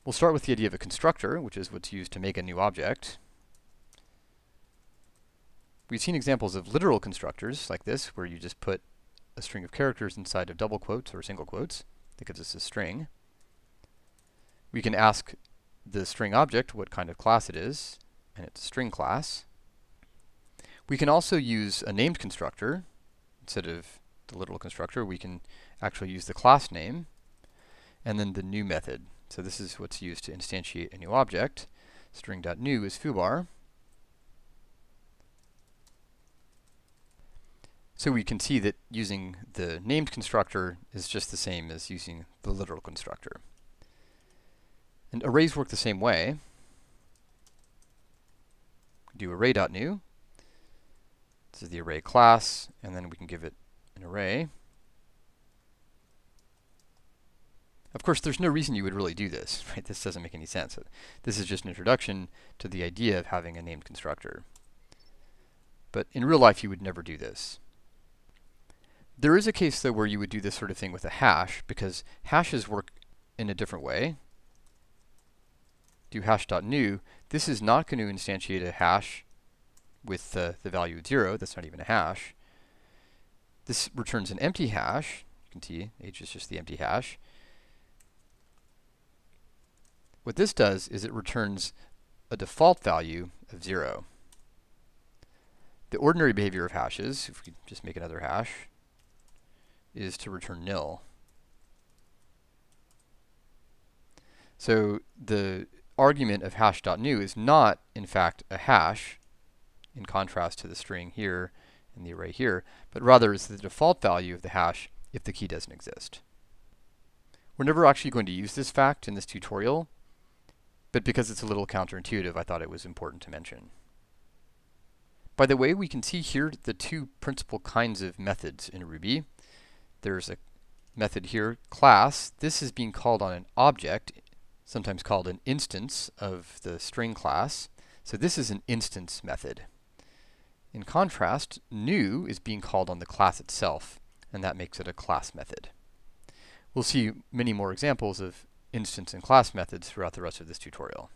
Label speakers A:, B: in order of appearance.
A: We'll start with the idea of a constructor, which is what's used to make a new object. We've seen examples of literal constructors like this, where you just put a string of characters inside of double quotes or single quotes. That gives us a string. We can ask the string object what kind of class it is, and it's a string class. We can also use a named constructor. Instead of the literal constructor, we can actually use the class name and then the new method. So this is what's used to instantiate a new object. String.new is foobar. So we can see that using the named constructor is just the same as using the literal constructor. And arrays work the same way. Do array.new. This is the array class, and then we can give it an array. Of course, there's no reason you would really do this, right? This doesn't make any sense. This is just an introduction to the idea of having a named constructor. But in real life, you would never do this. There is a case, though, where you would do this sort of thing with a hash, because hashes work in a different way. Do hash.new. This is not going to instantiate a hash with the value 0. That's not even a hash. This returns an empty hash. You can see h is just the empty hash. What this does is it returns a default value of 0. The ordinary behavior of hashes, if we just make another hash, is to return nil. So the argument of hash.new is not, in fact, a hash, in contrast to the string here and the array here, but rather is the default value of the hash if the key doesn't exist. We're never actually going to use this fact in this tutorial, but because it's a little counterintuitive, I thought it was important to mention. By the way, we can see here the two principal kinds of methods in Ruby. There's a method here, class. This is being called on an object, sometimes called an instance of the string class. So this is an instance method. In contrast, new is being called on the class itself, and that makes it a class method. We'll see many more examples of instance and class methods throughout the rest of this tutorial.